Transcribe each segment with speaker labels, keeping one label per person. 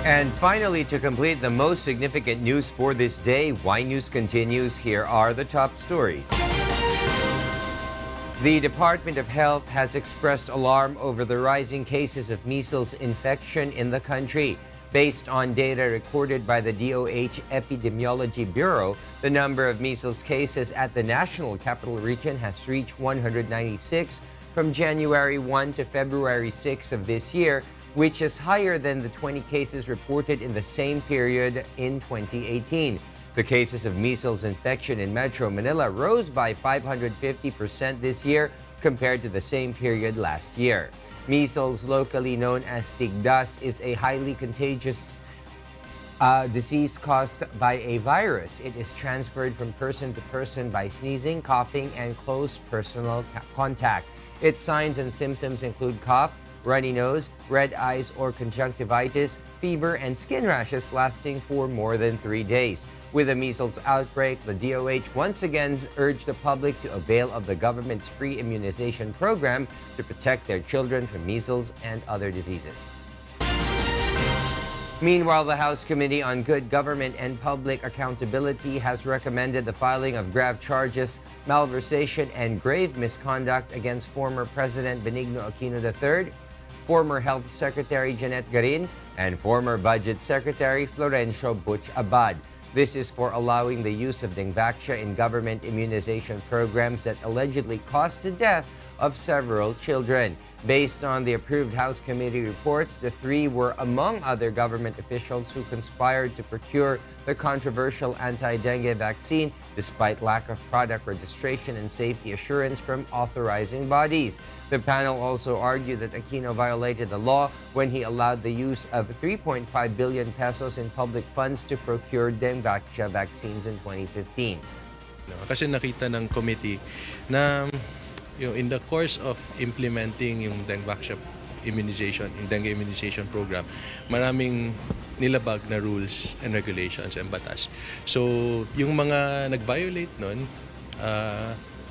Speaker 1: And finally, to complete the most significant news for this day, Y News continues. Here are the top stories. The Department of Health has expressed alarm over the rising cases of measles infection in the country. Based on data recorded by the DOH Epidemiology Bureau, the number of measles cases at the National Capital Region has reached 196 from January 1 to February 6 of this year, which is higher than the 20 cases reported in the same period in 2018. The cases of measles infection in Metro Manila rose by 550% this year compared to the same period last year. Measles, locally known as tigdas, is a highly contagious disease caused by a virus. It is transferred from person to person by sneezing, coughing, and close personal contact. Its signs and symptoms include cough, runny nose, red eyes or conjunctivitis, fever, and skin rashes lasting for more than 3 days. With a measles outbreak, the DOH once again urged the public to avail of the government's free immunization program to protect their children from measles and other diseases. Meanwhile, the House Committee on Good Government and Public Accountability has recommended the filing of grave charges, malversation, and grave misconduct against former President Benigno Aquino III, former Health Secretary Janet Garin, and former Budget Secretary Florencio Butch Abad. This is for allowing the use of DENGVAXIA in government immunization programs that allegedly caused the death of several children. Based on the approved House Committee reports, the three were among other government officials who conspired to procure the controversial anti-dengue vaccine despite lack of product registration and safety assurance from authorizing bodies. The panel also argued that Aquino violated the law when he allowed the use of 3.5 billion pesos in public funds to procure DENGVAXIA vaccines in 2015.
Speaker 2: Kasi nakita ng committee na in the course of implementing yung DENGVAXIA immunization, yung dengue immunization program, maraming nilabag na rules and regulations and batas. So, yung mga nag-violate nun,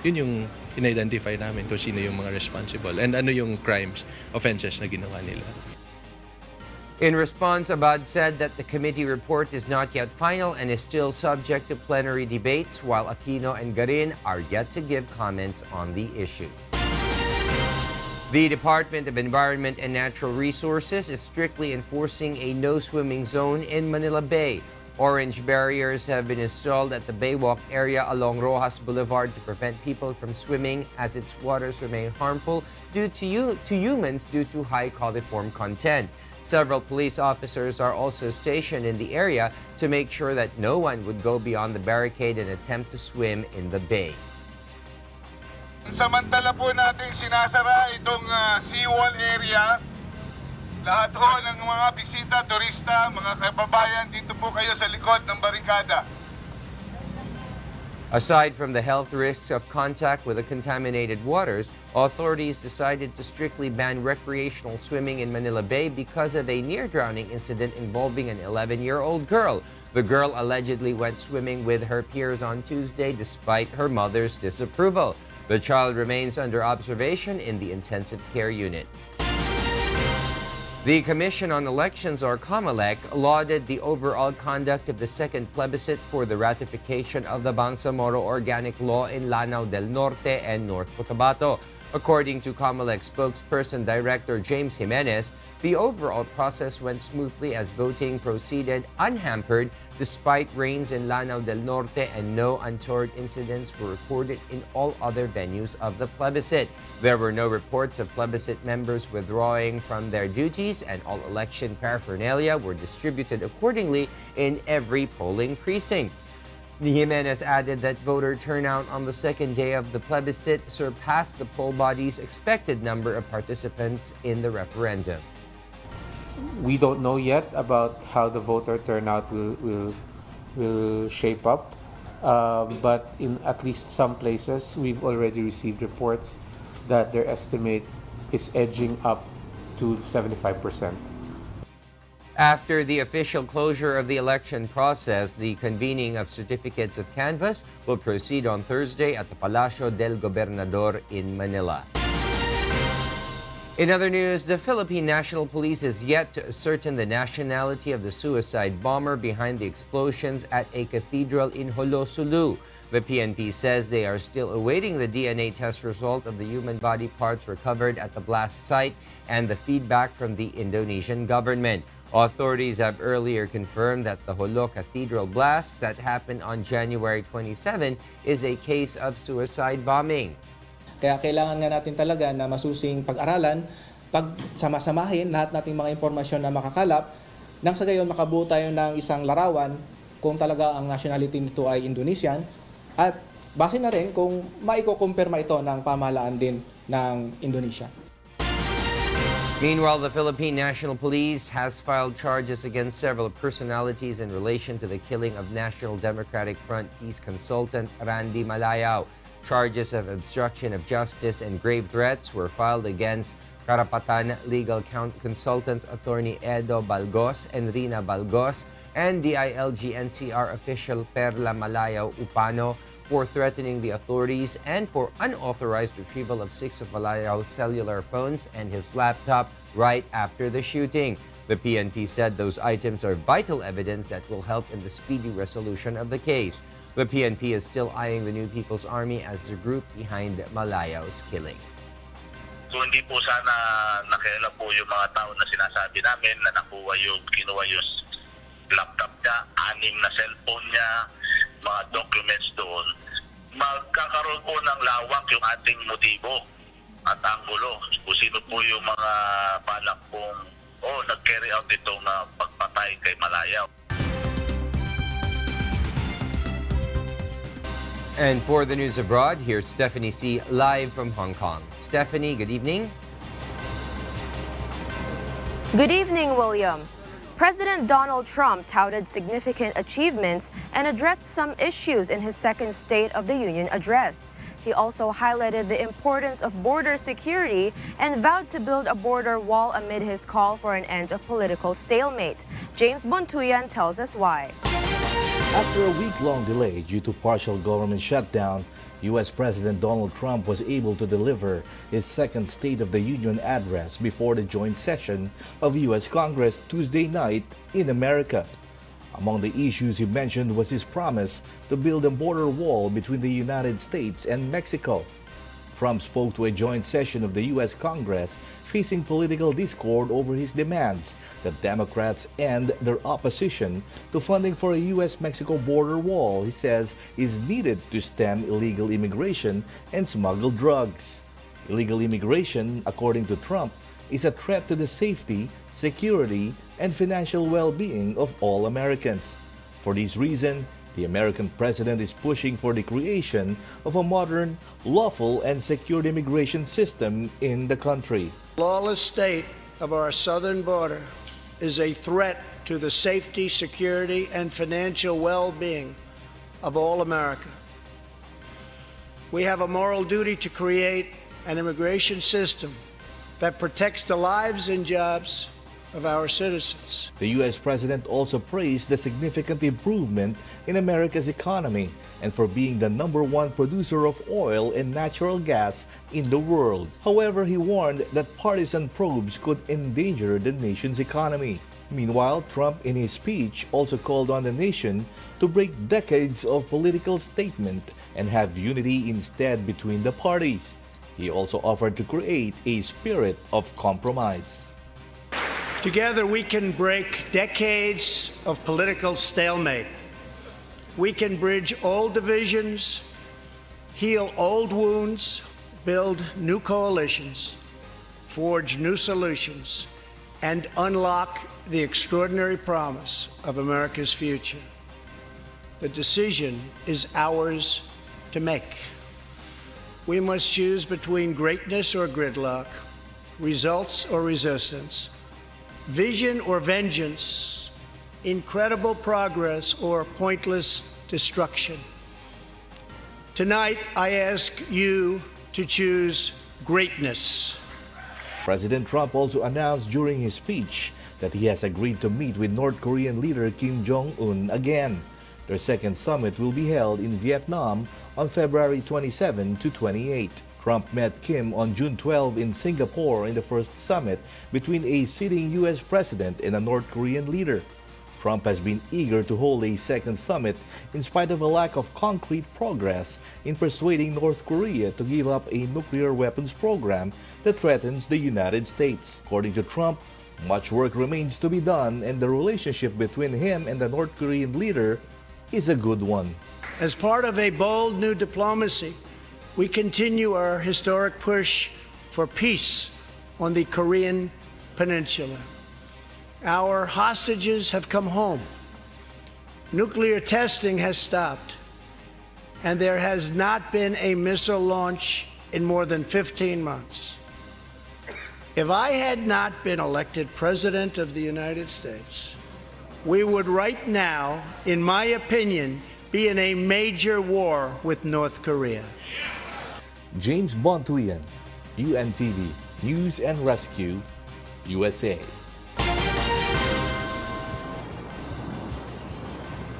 Speaker 2: yun yung in-identify namin kung sino yung mga responsible and ano yung crimes, offenses na ginawa nila.
Speaker 1: In response, Abad said that the committee report is not yet final and is still subject to plenary debates, while Aquino and Garin are yet to give comments on the issue. The Department of Environment and Natural Resources is strictly enforcing a no-swimming zone in Manila Bay. Orange barriers have been installed at the Baywalk area along Rojas Boulevard to prevent people from swimming as its waters remain harmful to humans due to high coliform content. Several police officers are also stationed in the area to make sure that no one would go beyond the barricade and attempt to swim in the bay.
Speaker 3: Samantala po natin sinasara itong seawall area. Lahat ho ng mga bisita, turista, mga kababayan, dito po kayo sa likod ng barikada.
Speaker 1: Aside from the health risks of contact with the contaminated waters, authorities decided to strictly ban recreational swimming in Manila Bay because of a near-drowning incident involving an 11-year-old girl. The girl allegedly went swimming with her peers on Tuesday despite her mother's disapproval. The child remains under observation in the intensive care unit. The Commission on Elections, or COMELEC, lauded the overall conduct of the second plebiscite for the ratification of the Bangsamoro Organic Law in Lanao del Norte and North Cotabato. According to COMELEC spokesperson Director James Jimenez, the overall process went smoothly as voting proceeded unhampered despite rains in Lanao del Norte, and no untoward incidents were reported in all other venues of the plebiscite. There were no reports of plebiscite members withdrawing from their duties, and all election paraphernalia were distributed accordingly in every polling precinct. Jimenez added that voter turnout on the second day of the plebiscite surpassed the poll body's expected number of participants in the referendum.
Speaker 4: We don't know yet about how the voter turnout will shape up, but in at least some places, we've already received reports that their estimate is edging up to 75%.
Speaker 1: After the official closure of the election process, the convening of certificates of canvass will proceed on Thursday at the Palacio del Gobernador in Manila. In other news, the Philippine National Police is yet to ascertain the nationality of the suicide bomber behind the explosions at a cathedral in Jolo, Sulu. The PNP says they are still awaiting the DNA test result of the human body parts recovered at the blast site and the feedback from the Indonesian government. Authorities have earlier confirmed that the Jolo Cathedral blast that happened on January 27 is a case of suicide bombing.
Speaker 5: Kaya kailangan nga natin talaga na masusing pag-aralan, pagsamasamahin lahat nating mga impormasyon na makakalap, nang sa gayon makabuo tayo ng isang larawan kung talaga ang nationality nito ay Indonesian, at base na rin kung maiko-kumpirma ito ng pamahalaan din ng Indonesia.
Speaker 1: Meanwhile, the Philippine National Police has filed charges against several personalities in relation to the killing of National Democratic Front Peace Consultant Randy Malayao. Charges of obstruction of justice and grave threats were filed against Karapatan Legal Consultants Attorney Edo Balgos and Rheena Balgos and DILG-NCR official Perla Malayao Upano for threatening the authorities and for unauthorized retrieval of 6 of Malayao's cellular phones and his laptop right after the shooting. The PNP said those items are vital evidence that will help in the speedy resolution of the case. The PNP is still eyeing the New People's Army as the group behind Malayao's killing.
Speaker 6: So hindi po sana nakialam po yung mga tao na sinasabi namin na kinuha yung laptop niya, 6 na cellphone niya, mga documents doon. Magkakaroon po ng lawak yung ating motibo at anggulo. Kung sino po yung mga balak pong nag-carry out itong pagpatay kay Malayao.
Speaker 1: And for the news abroad, here's Stephanie C. live from Hong Kong. Stephanie, good evening.
Speaker 7: Good evening, William. President Donald Trump touted significant achievements and addressed some issues in his second State of the Union address. He also highlighted the importance of border security and vowed to build a border wall amid his call for an end of political stalemate. James Buntuyan tells us why.
Speaker 8: After a week-long delay due to partial government shutdown, U.S. President Donald Trump was able to deliver his second State of the Union address before the joint session of U.S. Congress Tuesday night in America. Among the issues he mentioned was his promise to build a border wall between the United States and Mexico. Trump spoke to a joint session of the U.S. Congress facing political discord over his demands that Democrats end their opposition to funding for a U.S.-Mexico border wall he says is needed to stem illegal immigration and smuggled drugs. Illegal immigration, according to Trump, is a threat to the safety, security, and financial well-being of all Americans. For this reason, the American president is pushing for the creation of a modern, lawful, and secured immigration system in the country.
Speaker 9: Lawless state of our southern border is a threat to the safety, security, and financial well-being of all America. We have a moral duty to create an immigration system that protects the lives and jobs of our citizens.
Speaker 8: The U.S. President also praised the significant improvement in America's economy and for being the #1 producer of oil and natural gas in the world. However, he warned that partisan probes could endanger the nation's economy. Meanwhile, Trump in his speech also called on the nation to break decades of political stalemate and have unity instead between the parties. He also offered to create a spirit of compromise.
Speaker 9: Together we can break decades of political stalemate. We can bridge old divisions, heal old wounds, build new coalitions, forge new solutions, and unlock the extraordinary promise of America's future. The decision is ours to make. We must choose between greatness or gridlock, results or resistance, vision or vengeance, incredible progress or pointless destruction. Tonight, I ask you to choose greatness.
Speaker 8: President Trump also announced during his speech that he has agreed to meet with North Korean leader Kim Jong-un again. Their second summit will be held in Vietnam on February 27 to 28. Trump met Kim on June 12 in Singapore in the first summit between a sitting U.S. president and a North Korean leader. Trump has been eager to hold a second summit in spite of a lack of concrete progress in persuading North Korea to give up a nuclear weapons program that threatens the United States. According to Trump, much work remains to be done and the relationship between him and the North Korean leader is a good one.
Speaker 9: As part of a bold new diplomacy, we continue our historic push for peace on the Korean Peninsula. Our hostages have come home. Nuclear testing has stopped, and there has not been a missile launch in more than 15 months. If I had not been elected President of the United States, we would right now, in my opinion, be in a major war with North Korea.
Speaker 8: James Bontuyan, UNTV, News and Rescue, USA.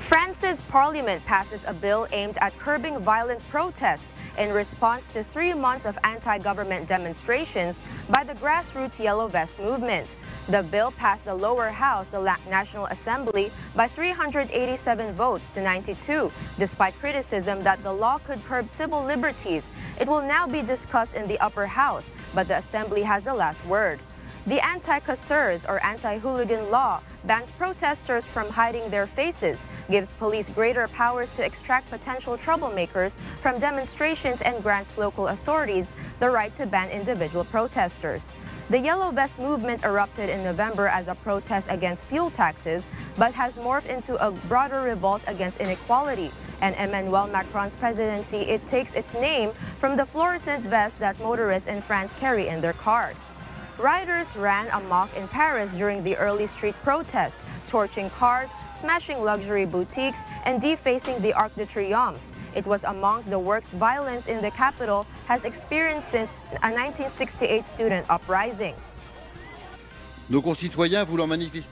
Speaker 7: France's parliament passes a bill aimed at curbing violent protest in response to 3 months of anti-government demonstrations by the grassroots Yellow Vest movement. The bill passed the lower house, the National Assembly, by 387 votes to 92, despite criticism that the law could curb civil liberties. It will now be discussed in the upper house, but the Assembly has the last word. The anti-casseurs or anti-hooligan law bans protesters from hiding their faces, gives police greater powers to extract potential troublemakers from demonstrations, and grants local authorities the right to ban individual protesters. The Yellow Vest movement erupted in November as a protest against fuel taxes, but has morphed into a broader revolt against inequality. And Emmanuel Macron's presidency, it takes its name from the fluorescent vests that motorists in France carry in their cars. Rioters ran amok in Paris during the early street protest, torching cars, smashing luxury boutiques, and defacing the Arc de Triomphe. It was amongst the worst violence in the capital has experienced since a 1968 student uprising.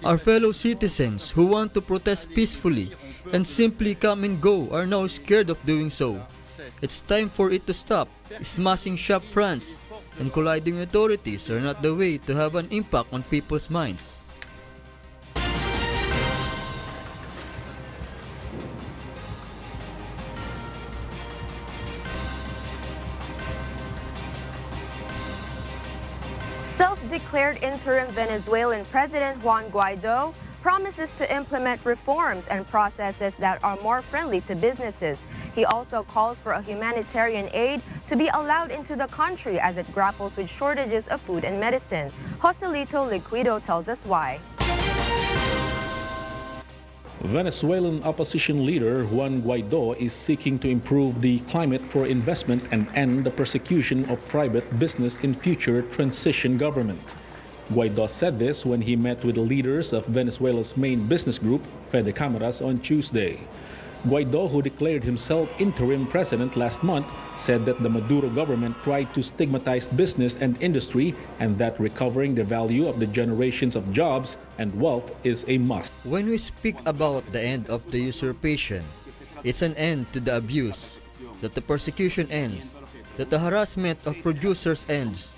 Speaker 10: Our fellow citizens who want to protest peacefully and simply come and go are now scared of doing so. It's time for it to stop. Smashing shop fronts and colliding authorities are not the way to have an impact on people's minds.
Speaker 7: Self-declared interim Venezuelan President Juan Guaido promises to implement reforms and processes that are more friendly to businesses. He also calls for a humanitarian aid to be allowed into the country as it grapples with shortages of food and medicine. Joselito Liquido tells us why.
Speaker 11: Venezuelan opposition leader Juan Guaido is seeking to improve the climate for investment and end the persecution of private business in future transition government. Guaido said this when he met with the leaders of Venezuela's main business group, Villamor-Camara, on Tuesday. Guaido, who declared himself interim president last month, said that the Maduro government tried to stigmatize business and industry and that recovering the value of the generations of jobs and wealth is a must.
Speaker 10: When we speak about the end of the usurpation, it's an end to the abuse, that the persecution ends, that the harassment of producers ends,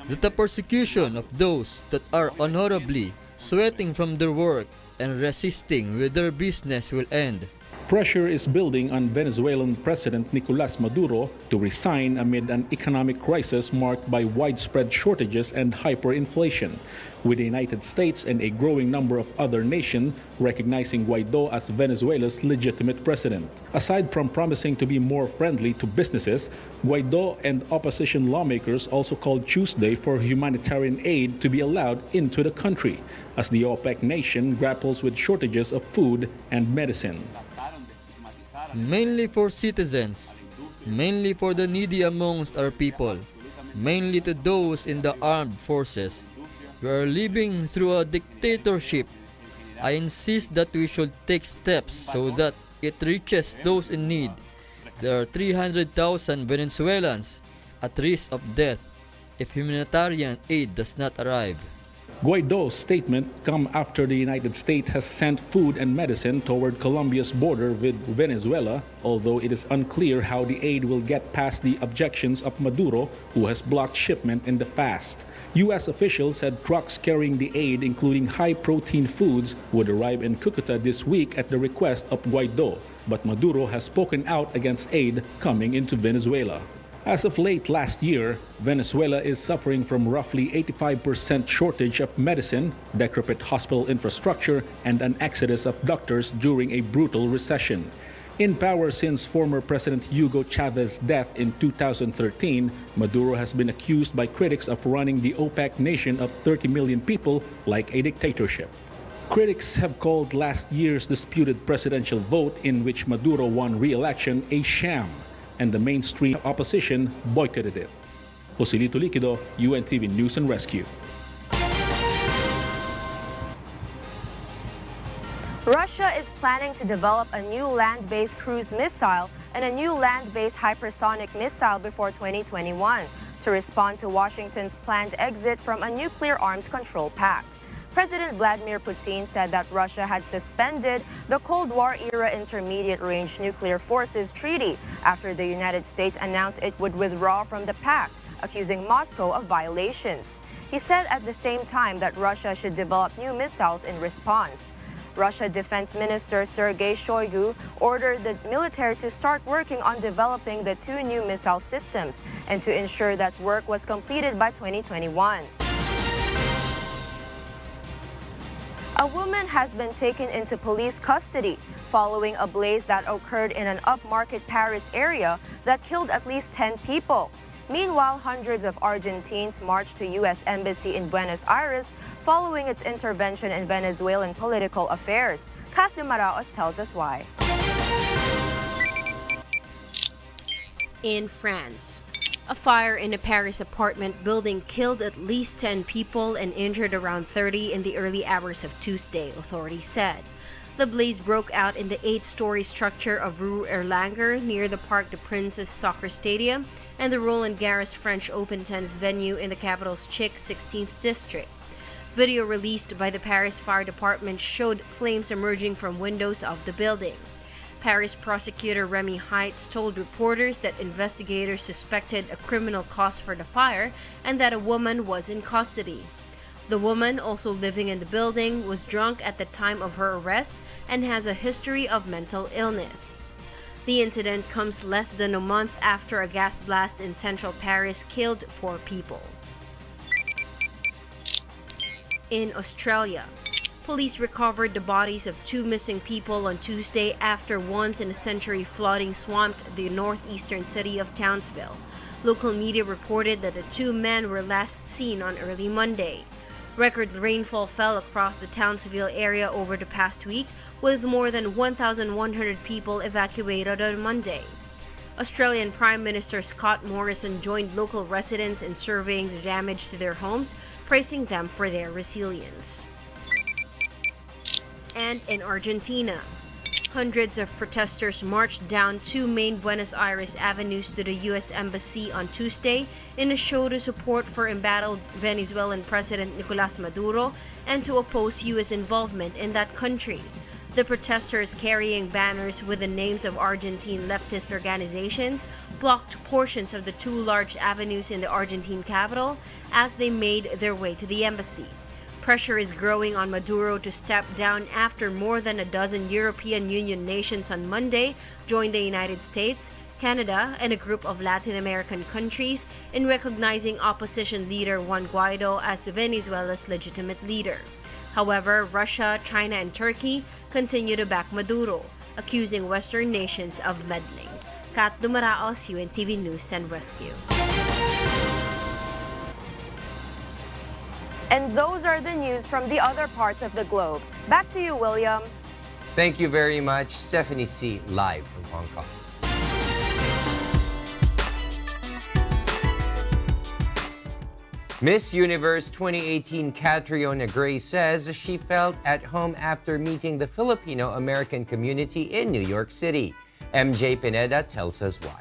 Speaker 10: that the persecution of those that are honorably sweating from their work and resisting with their business will end.
Speaker 11: Pressure is building on Venezuelan President Nicolas Maduro to resign amid an economic crisis marked by widespread shortages and hyperinflation, with the United States and a growing number of other nations recognizing Guaido as Venezuela's legitimate president. Aside from promising to be more friendly to businesses, Guaido and opposition lawmakers also called Tuesday for humanitarian aid to be allowed into the country, as the OPEC nation grapples with shortages of food and medicine.
Speaker 10: Mainly for citizens, mainly for the needy amongst our people, mainly to those in the armed forces. We are living through a dictatorship. I insist that we should take steps so that it reaches those in need. There are 300,000 Venezuelans at risk of death if humanitarian aid does not arrive.
Speaker 11: Guaido's statement come after the United States has sent food and medicine toward Colombia's border with Venezuela, although it is unclear how the aid will get past the objections of Maduro, who has blocked shipment in the past. U.S. officials said trucks carrying the aid, including high-protein foods, would arrive in Cucuta this week at the request of Guaido, but Maduro has spoken out against aid coming into Venezuela. As of late last year, Venezuela is suffering from roughly 85% shortage of medicine, decrepit hospital infrastructure, and an exodus of doctors during a brutal recession. In power since former President Hugo Chavez's death in 2013, Maduro has been accused by critics of running the OPEC nation of 30 million people like a dictatorship. Critics have called last year's disputed presidential vote in which Maduro won re-election a sham, and the mainstream opposition boycotted it. Joselito Liquido, UNTV News and Rescue.
Speaker 7: Russia is planning to develop a new land-based cruise missile and a new land-based hypersonic missile before 2021 to respond to Washington's planned exit from a nuclear arms control pact. President Vladimir Putin said that Russia had suspended the Cold War-era Intermediate-Range Nuclear Forces Treaty after the United States announced it would withdraw from the pact, accusing Moscow of violations. He said at the same time that Russia should develop new missiles in response. Russia Defense Minister Sergei Shoigu ordered the military to start working on developing the two new missile systems and to ensure that work was completed by 2021. A woman has been taken into police custody following a blaze that occurred in an upmarket Paris area that killed at least 10 people. Meanwhile, hundreds of Argentines marched to U.S. Embassy in Buenos Aires following its intervention in Venezuelan political affairs. Kath de Maraos tells us why.
Speaker 12: In France, a fire in a Paris apartment building killed at least 10 people and injured around 30 in the early hours of Tuesday, authorities said. The blaze broke out in the 8-story structure of Rue Erlanger near the Parc des Princes soccer stadium and the Roland Garros French Open tennis venue in the capital's Chic 16th district. Video released by the Paris Fire Department showed flames emerging from windows of the building. Paris prosecutor Remy Heitz told reporters that investigators suspected a criminal cause for the fire and that a woman was in custody. The woman, also living in the building, was drunk at the time of her arrest and has a history of mental illness. The incident comes less than a month after a gas blast in central Paris killed 4 people. In Australia, police recovered the bodies of 2 missing people on Tuesday after once-in-a-century flooding swamped the northeastern city of Townsville. Local media reported that the 2 men were last seen on early Monday. Record rainfall fell across the Townsville area over the past week, with more than 1,100 people evacuated on Monday. Australian Prime Minister Scott Morrison joined local residents in surveying the damage to their homes, praising them for their resilience. And in Argentina, hundreds of protesters marched down 2 main Buenos Aires avenues to the U.S. Embassy on Tuesday in a show to support for embattled Venezuelan President Nicolas Maduro and to oppose U.S. involvement in that country. The protesters, carrying banners with the names of Argentine leftist organizations, blocked portions of the 2 large avenues in the Argentine capital as they made their way to the embassy. Pressure is growing on Maduro to step down after more than a dozen European Union nations on Monday joined the United States, Canada, and a group of Latin American countries in recognizing opposition leader Juan Guaido as Venezuela's legitimate leader. However, Russia, China, and Turkey continue to back Maduro, accusing Western nations of meddling. Kat Dumaraos, UNTV News and Rescue.
Speaker 7: And those are the news from the other parts of the globe. Back to you, William.
Speaker 1: Thank you very much, Stephanie C., live from Hong Kong. Miss Universe 2018 Catriona Gray says she felt at home after meeting the Filipino-American community in New York City. MJ Pineda tells us why.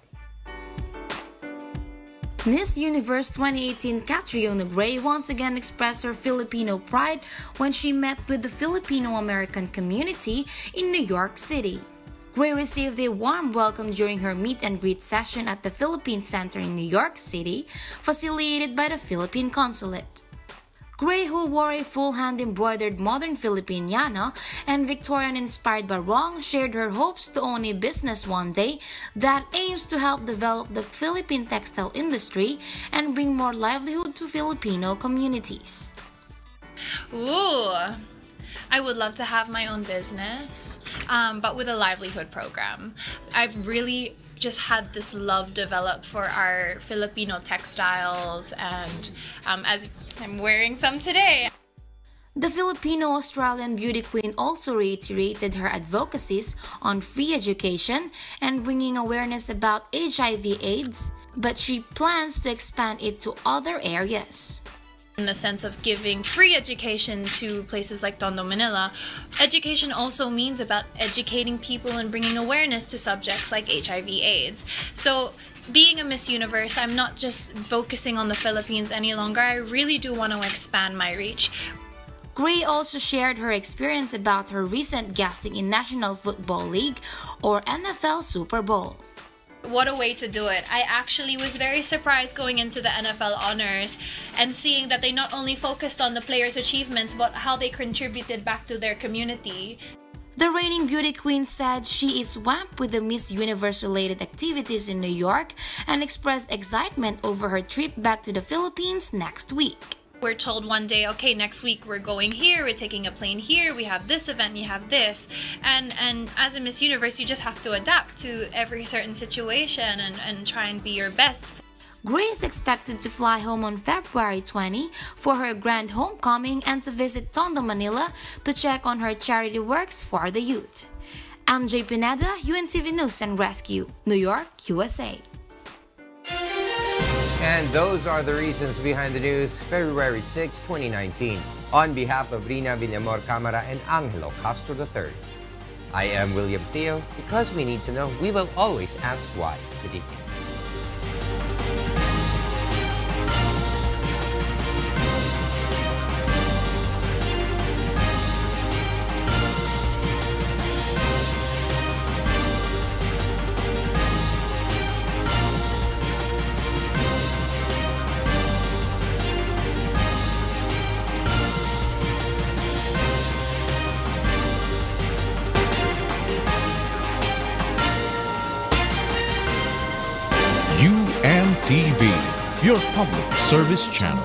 Speaker 13: Miss Universe 2018 Catriona Gray once again expressed her Filipino pride when she met with the Filipino-American community in New York City. Gray received a warm welcome during her meet and greet session at the Philippine Center in New York City, facilitated by the Philippine Consulate. Gray, who wore a full hand-embroidered modern Filipiniana and Victorian-inspired barong, shared her hopes to own a business one day that aims to help develop the Philippine textile industry and bring more livelihood to Filipino communities.
Speaker 14: Ooh, I would love to have my own business, but with a livelihood program. I've really just had this love develop for our Filipino textiles, and as I'm wearing some today.
Speaker 13: The Filipino-Australian beauty queen also reiterated her advocacies on free education and bringing awareness about HIV/AIDS, but she plans to expand it to other areas.
Speaker 14: In the sense of giving free education to places like Tondo, Manila, education also means about educating people and bringing awareness to subjects like HIV/AIDS. So being a Miss Universe, I'm not just focusing on the Philippines any longer. I really do want to expand my reach.
Speaker 13: Gray also shared her experience about her recent guesting in National Football League or NFL Super Bowl.
Speaker 14: What a way to do it. I actually was very surprised going into the NFL honors and seeing that they not only focused on the players' achievements but how they contributed back to their community.
Speaker 13: The reigning beauty queen said she is swamped with the Miss Universe-related activities in New York and expressed excitement over her trip back to the Philippines next week.
Speaker 14: We're told one day, okay, next week we're going here, we're taking a plane here, we have this event, you have this. And as a Miss Universe, you just have to adapt to every certain situation and try and be your best.
Speaker 13: Gray is expected to fly home on February 20 for her grand homecoming and to visit Tondo, Manila to check on her charity works for the youth. I'm J. Pineda, UNTV News and Rescue, New York, USA.
Speaker 1: And those are the reasons behind the news, February 6, 2019. On behalf of Rheena, Villamor-Camara, and Angelo, Castro III, I am William Thio. Because we need to know, we will always ask why. Good evening.
Speaker 15: UNTV, your public service channel.